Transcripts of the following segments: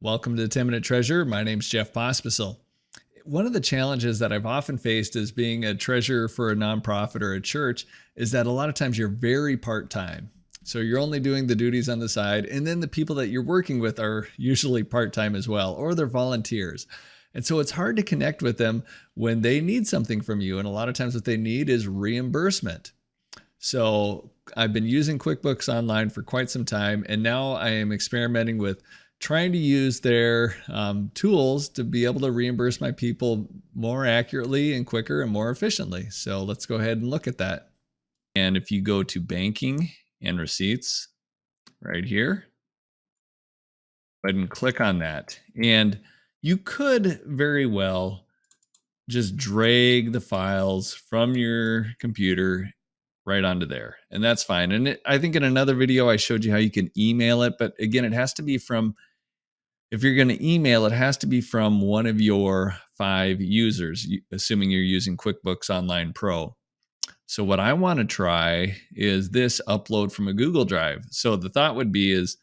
Welcome to the 10-Minute Treasurer. My name's Jeff Pospisil. One of the challenges that I've often faced as being a treasurer for a nonprofit or a church is that a lot of times you're very part-time. So you're only doing the duties on the side, and then the people that you're working with are usually part-time as well, or they're volunteers. And so it's hard to connect with them when they need something from you. And a lot of times what they need is reimbursement. So I've been using QuickBooks Online for quite some time, and now I am experimenting with trying to use their tools to be able to reimburse my people more accurately and quicker and more efficiently. So let's go ahead and look at that. And if you go to banking and receipts right here, go ahead and click on that. And you could very well just drag the files from your computer right onto there, and that's fine. And I think in another video I showed you how you can email it, but again, it has to be from, if you're going to email, it has to be from one of your 5 users, assuming you're using QuickBooks Online Pro. So what I want to try is this upload from a Google Drive. So the thought would be is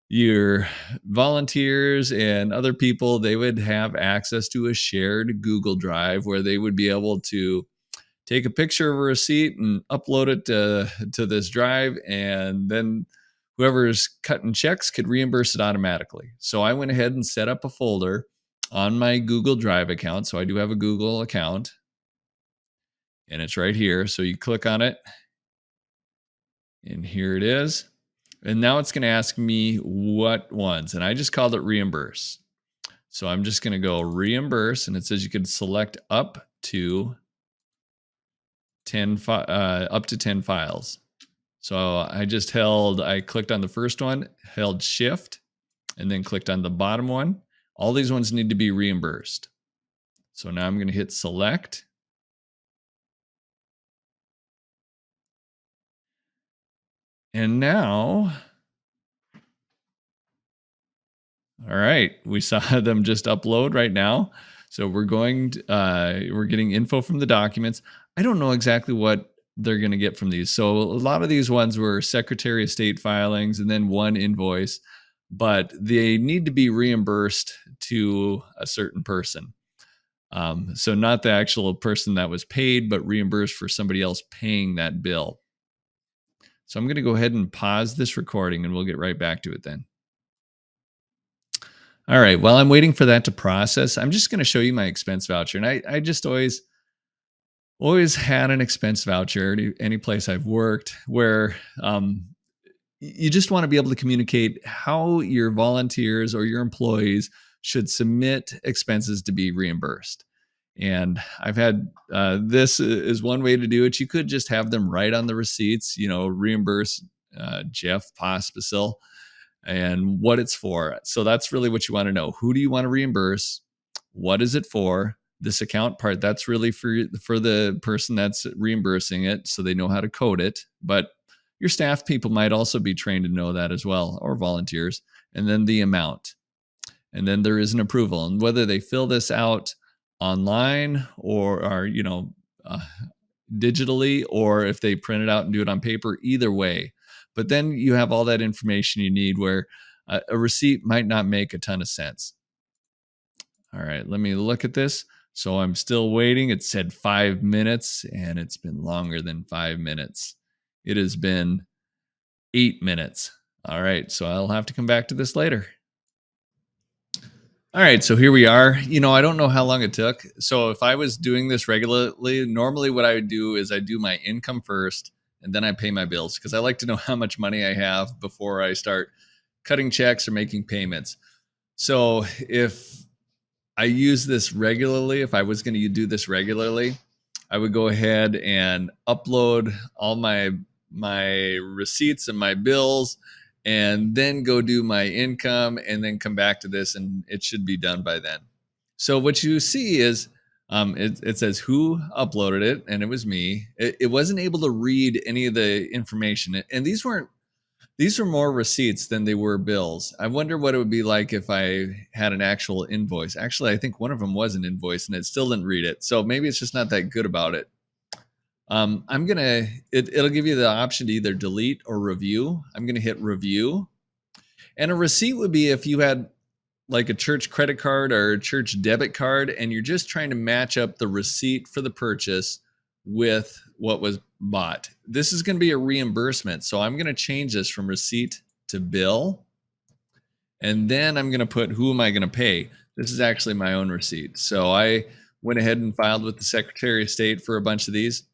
your volunteers and other people, they would have access to a shared Google Drive where they would be able to take a picture of a receipt and upload it to this drive, and then whoever's cutting checks could reimburse it automatically. So I went ahead and set up a folder on my Google Drive account. So I do have a Google account, and it's right here. So you click on it, and here it is. And now it's going to ask me what ones, and I just called it reimburse. So I'm just going to go reimburse, and it says you could select up to 10 files. So I clicked on the first one, held shift, and then clicked on the bottom one. All these ones need to be reimbursed. So now I'm going to hit select. And now, all right, we saw them just upload right now. So we're getting info from the documents. I don't know exactly what they're going to get from these. So a lot of these ones were Secretary of State filings and then one invoice, but they need to be reimbursed to a certain person. So not the actual person that was paid, but reimbursed for somebody else paying that bill. So I'm going to go ahead and pause this recording, and we'll get right back to it then. All right, while I'm waiting for that to process, I'm just going to show you my expense voucher. And I just always had an expense voucher any place I've worked where you just want to be able to communicate how your volunteers or your employees should submit expenses to be reimbursed. And I've had this is one way to do it. You could just have them write on the receipts, reimburse Jeff Pospisil and what it's for. So that's really what you want to know. Who do you want to reimburse? What is it for? This account part, that's really for the person that's reimbursing it, so they know how to code it. But your staff people might also be trained to know that as well, or volunteers. And then the amount. And then there is an approval. And whether they fill this out online or digitally, or if they print it out and do it on paper, either way. But then you have all that information you need where a receipt might not make a ton of sense. All right, let me look at this. So I'm still waiting. It said 5 minutes, and it's been longer than 5 minutes. It has been 8 minutes. All right, so I'll have to come back to this later. All right, so here we are. I don't know how long it took. So if I was doing this regularly, normally what I would do is I do my income first, and then I pay my bills, because I like to know how much money I have before I start cutting checks or making payments. So if I use this regularly, if I was going to do this regularly, I would go ahead and upload all my receipts and my bills, and then go do my income, and then come back to this, and it should be done by then. So what you see is it says who uploaded it, and it was me. It wasn't able to read any of the information, and these were more receipts than they were bills. I wonder what it would be like if I had an actual invoice. Actually, I think one of them was an invoice, and it still didn't read it. So maybe it's just not that good about it. It'll give you the option to either delete or review. I'm going to hit review. And a receipt would be if you had like a church credit card or a church debit card, and you're just trying to match up the receipt for the purchase with what was bought. This is going to be a reimbursement. So I'm going to change this from receipt to bill. And then I'm going to put, who am I going to pay? This is actually my own receipt. So I went ahead and filed with the Secretary of State for a bunch of these.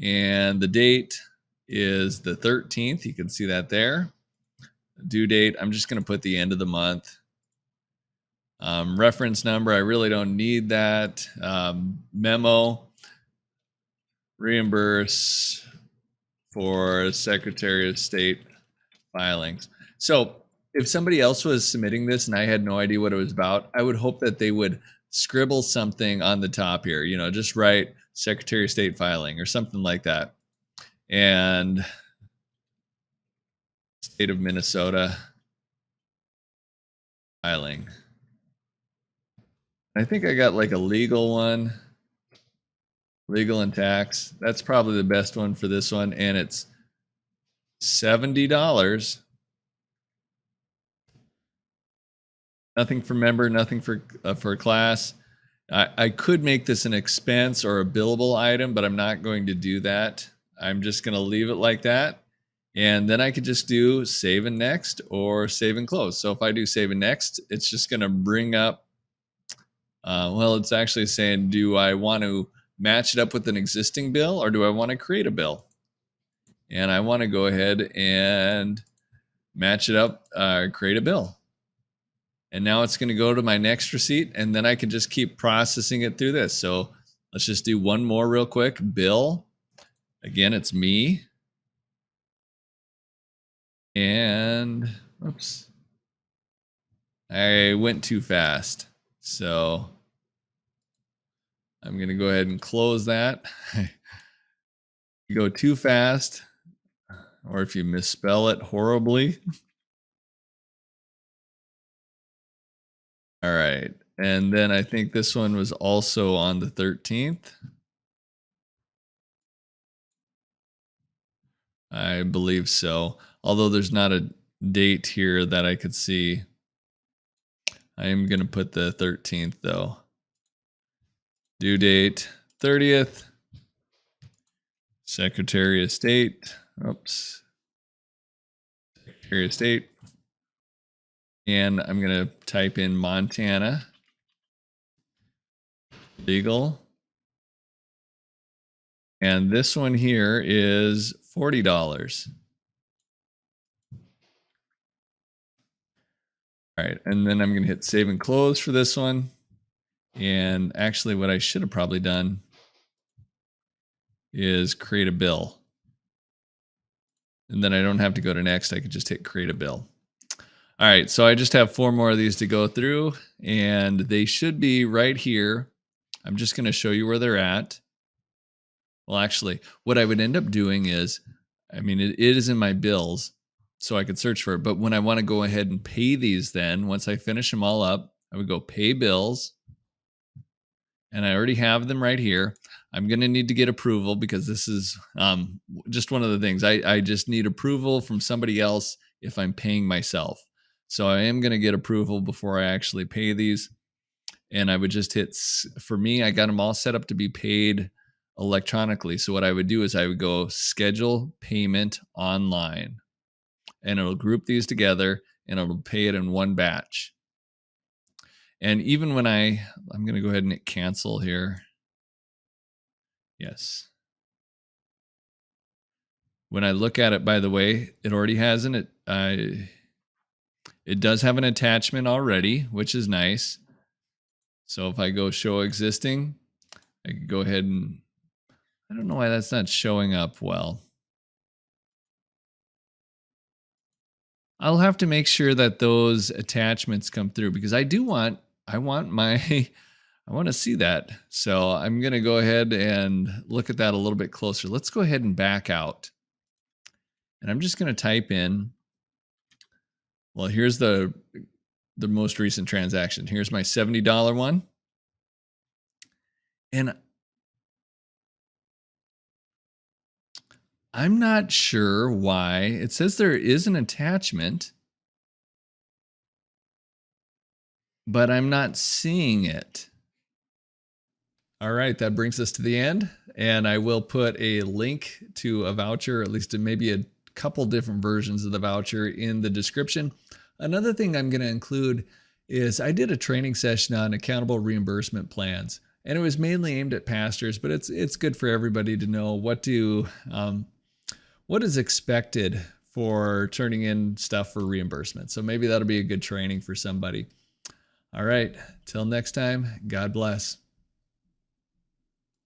And the date is the 13th. You can see that there. Due date, I'm just going to put the end of the month. Reference number, I really don't need that. Memo, reimburse for Secretary of State filings. So if somebody else was submitting this and I had no idea what it was about, I would hope that they would scribble something on the top here, just write Secretary of State filing or something like that. And State of Minnesota filing. I think I got like a legal one, legal and tax. That's probably the best one for this one. And it's $70. Nothing for member, nothing for class. I could make this an expense or a billable item, but I'm not going to do that. I'm just going to leave it like that. And then I could just do save and next or save and close. So if I do save and next, it's just going to bring up, well, it's actually saying, do I want to match it up with an existing bill or do I want to create a bill? And I want to go ahead and match it up, create a bill. And now it's going to go to my next receipt, and then I can just keep processing it through this. So let's just do one more real quick. Bill. Again, it's me. And, oops. I went too fast. So I'm going to go ahead and close that. You go too fast, or if you misspell it horribly. All right. And then I think this one was also on the 13th. I believe so. Although there's not a date here that I could see. I am going to put the 13th though. Due date 30th. Secretary of State. Oops. Secretary of State. And I'm going to type in Montana. Legal. And this one here is $40. All right. And then I'm going to hit save and close for this one. And actually what I should have probably done is create a bill. And then I don't have to go to next. I could just hit create a bill. All right, so I just have 4 more of these to go through, and they should be right here. I'm just going to show you where they're at. Well, actually, what I would end up doing is, it is in my bills, so I could search for it. But when I want to go ahead and pay these then, once I finish them all up, I would go pay bills. And I already have them right here. I'm going to need to get approval because this is just one of the things. I just need approval from somebody else if I'm paying myself. So I am going to get approval before I actually pay these. And I would just hit, for me, I got them all set up to be paid electronically. So what I would do is I would go schedule payment online. And it'll group these together and it'll pay it in one batch. And even when I'm going to go ahead and hit cancel here. Yes. When I look at it, by the way, it already has it does have an attachment already, which is nice. So if I go show existing, I can go ahead and, I don't know why that's not showing up well. I'll have to make sure that those attachments come through because I want to see that. So I'm going to go ahead and look at that a little bit closer. Let's go ahead and back out. And I'm just going to type in, well, here's the most recent transaction. Here's my $70 one. And I'm not sure why. It says there is an attachment. but I'm not seeing it. All right, that brings us to the end, and I will put a link to a voucher, at least maybe a couple different versions of the voucher in the description. Another thing I'm going to include is I did a training session on accountable reimbursement plans, and it was mainly aimed at pastors, but it's good for everybody to know what is expected for turning in stuff for reimbursement. So maybe that'll be a good training for somebody. All right, till next time, God bless.